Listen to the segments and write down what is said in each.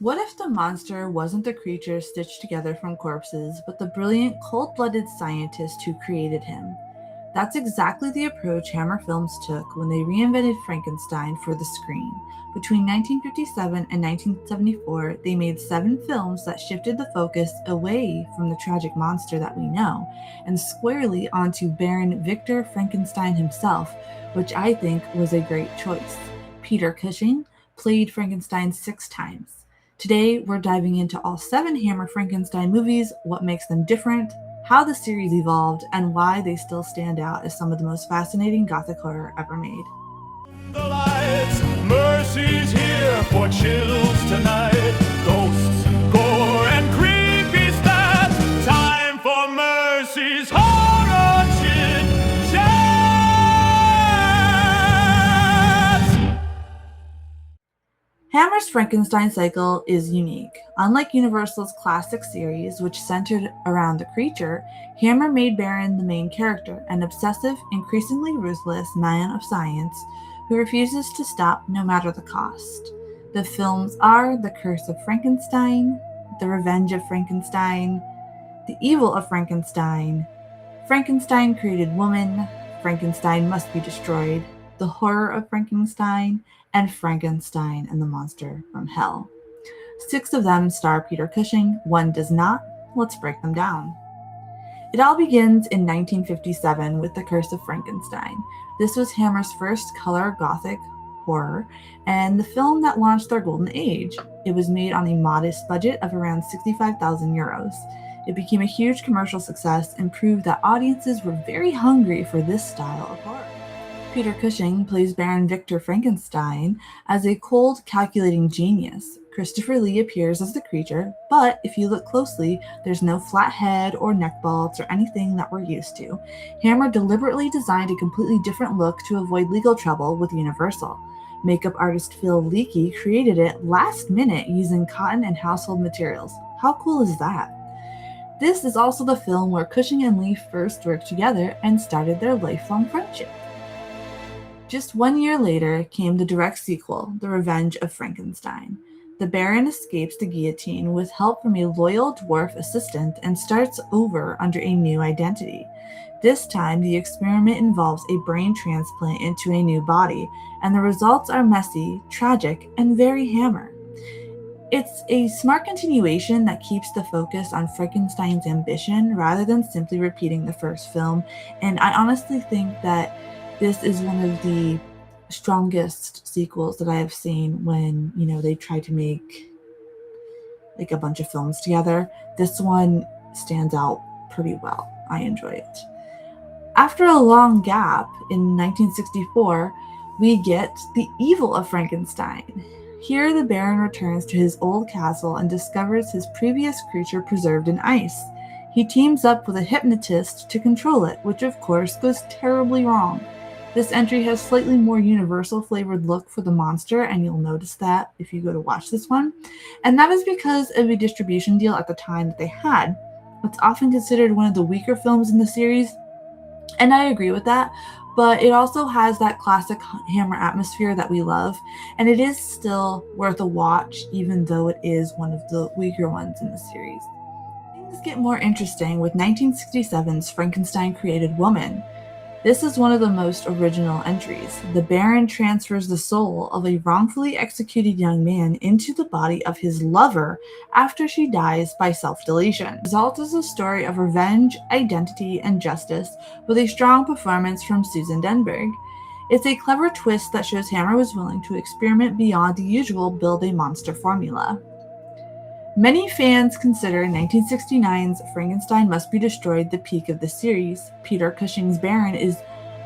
What if the monster wasn't the creature stitched together from corpses, but the brilliant, cold-blooded scientist who created him? That's exactly the approach Hammer Films took when they reinvented Frankenstein for the screen. Between 1957 and 1974, they made 7 films that shifted the focus away from the tragic monster that we know, and squarely onto Baron Victor Frankenstein himself, which I think was a great choice. Peter Cushing played Frankenstein 6 times. Today, we're diving into all 7 Hammer Frankenstein movies, what makes them different, how the series evolved, and why they still stand out as some of the most fascinating gothic horror ever made. The lights, mercy's here for chills tonight. Ghosts, gore, and creepy stats. Time for mercy's horror chit-chats. Hammer's Frankenstein cycle is unique. Unlike Universal's classic series, which centered around the creature, Hammer made Baron the main character, an obsessive, increasingly ruthless man of science who refuses to stop no matter the cost. The films are The Curse of Frankenstein, The Revenge of Frankenstein, The Evil of Frankenstein, Frankenstein Created Woman, Frankenstein Must Be Destroyed, The Horror of Frankenstein, and Frankenstein and the Monster from Hell. 6 of them star Peter Cushing, 1 does not. Let's break them down. It all begins in 1957 with The Curse of Frankenstein. This was Hammer's first color gothic horror, and the film that launched their golden age. It was made on a modest budget of around 65,000 euros. It became a huge commercial success and proved that audiences were very hungry for this style of horror. Peter Cushing plays Baron Victor Frankenstein as a cold, calculating genius. Christopher Lee appears as the creature, but if you look closely, there's no flat head or neck bolts or anything that we're used to. Hammer deliberately designed a completely different look to avoid legal trouble with Universal. Makeup artist Phil Leakey created it last minute using cotton and household materials. How cool is that? This is also the film where Cushing and Lee first worked together and started their lifelong friendship. Just 1 year later came the direct sequel, The Revenge of Frankenstein. The Baron escapes the guillotine with help from a loyal dwarf assistant and starts over under a new identity. This time, the experiment involves a brain transplant into a new body, and the results are messy, tragic, and very Hammer. It's a smart continuation that keeps the focus on Frankenstein's ambition rather than simply repeating the first film, and I honestly think that this is one of the strongest sequels that I have seen when, they try to make like a bunch of films together. This one stands out pretty well. I enjoy it. After a long gap in 1964, we get The Evil of Frankenstein. Here, the Baron returns to his old castle and discovers his previous creature preserved in ice. He teams up with a hypnotist to control it, which of course goes terribly wrong. This entry has slightly more universal flavored look for the monster, and you'll notice that if you go to watch this one. And that is because of a distribution deal at the time that they had. It's often considered one of the weaker films in the series, and I agree with that, but it also has that classic Hammer atmosphere that we love, and it is still worth a watch, even though it is one of the weaker ones in the series. Things get more interesting with 1967's Frankenstein Created Woman. This is one of the most original entries. The Baron transfers the soul of a wrongfully executed young man into the body of his lover after she dies by self-deletion. The result is a story of revenge, identity, and justice with a strong performance from Susan Denberg. It's a clever twist that shows Hammer was willing to experiment beyond the usual build-a-monster formula. Many fans consider 1969's Frankenstein Must Be Destroyed the peak of the series. Peter Cushing's Baron is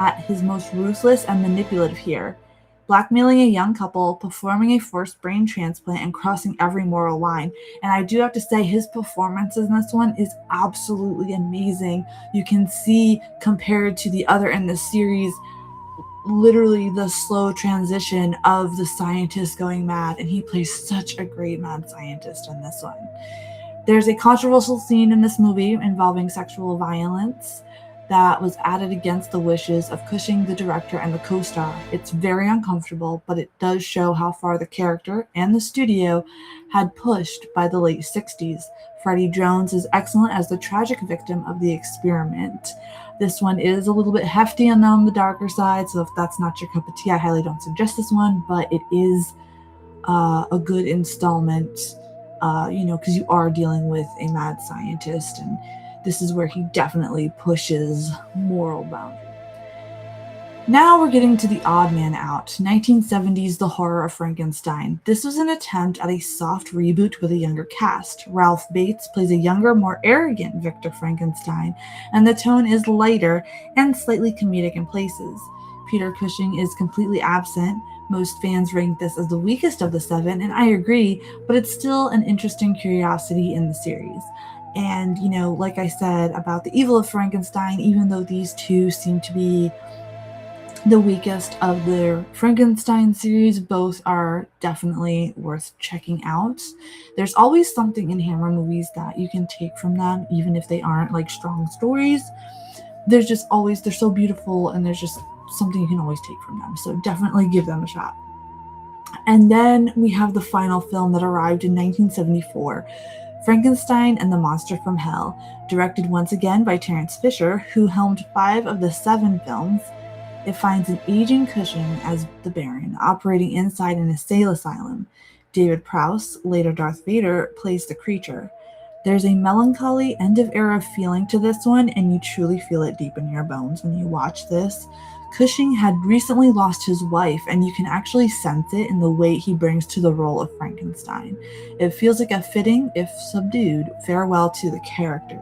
at his most ruthless and manipulative here, blackmailing a young couple, performing a forced brain transplant, and crossing every moral line. And I do have to say, his performance in this one is absolutely amazing. You can see, compared to the other in the series, literally the slow transition of the scientist going mad, and he plays such a great mad scientist in this one. There's a controversial scene in this movie involving sexual violence. that was added against the wishes of Cushing, the director, and the co-star. It's very uncomfortable, but it does show how far the character and the studio had pushed by the late 60s. Freddie Jones is excellent as the tragic victim of the experiment. This one is a little bit hefty and on the darker side, so if that's not your cup of tea, I highly don't suggest this one, but it is a good installment, because you are dealing with a mad scientist, and this is where he definitely pushes moral boundaries. Now we're getting to the odd man out, 1970s The Horror of Frankenstein. This was an attempt at a soft reboot with a younger cast. Ralph Bates plays a younger, more arrogant Victor Frankenstein, and the tone is lighter and slightly comedic in places. Peter Cushing is completely absent. Most fans rank this as the weakest of the 7, and I agree, but it's still an interesting curiosity in the series. And, like I said about The Evil of Frankenstein, even though these two seem to be the weakest of the Frankenstein series, both are definitely worth checking out. There's always something in Hammer movies that you can take from them, even if they aren't like strong stories. They're so beautiful, and there's just something you can always take from them. So definitely give them a shot. And then we have the final film that arrived in 1974, Frankenstein and the Monster from Hell, directed once again by Terence Fisher, who helmed 5 of the 7 films. It finds an aging Cushing as the Baron, operating inside an insane asylum. David Prowse, later Darth Vader, plays the creature. There's a melancholy end-of-era feeling to this one, and you truly feel it deep in your bones when you watch this. Cushing had recently lost his wife, and you can actually sense it in the weight he brings to the role of Frankenstein. It feels like a fitting, if subdued, farewell to the character.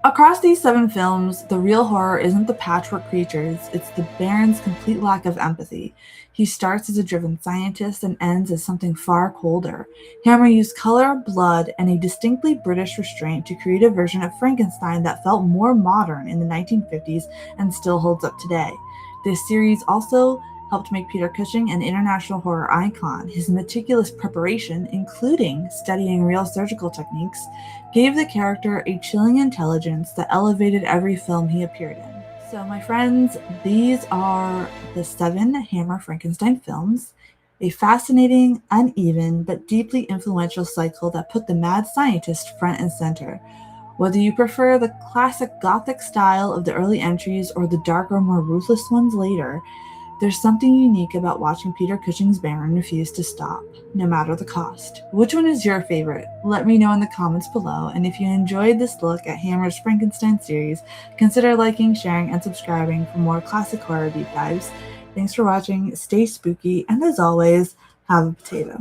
Across these 7 films, the real horror isn't the patchwork creatures, it's the Baron's complete lack of empathy. He starts as a driven scientist and ends as something far colder. Hammer used color, blood, and a distinctly British restraint to create a version of Frankenstein that felt more modern in the 1950s and still holds up today. This series also helped make Peter Cushing an international horror icon. His meticulous preparation, including studying real surgical techniques, gave the character a chilling intelligence that elevated every film he appeared in. So, my friends, these are the 7 Hammer Frankenstein films, a fascinating, uneven, but deeply influential cycle that put the mad scientist front and center. Whether you prefer the classic Gothic style of the early entries or the darker, more ruthless ones later, there's something unique about watching Peter Cushing's Baron refuse to stop, no matter the cost. Which one is your favorite? Let me know in the comments below, and if you enjoyed this look at Hammer's Frankenstein series, consider liking, sharing, and subscribing for more classic horror deep dives. Thanks for watching, stay spooky, and as always, have a potato.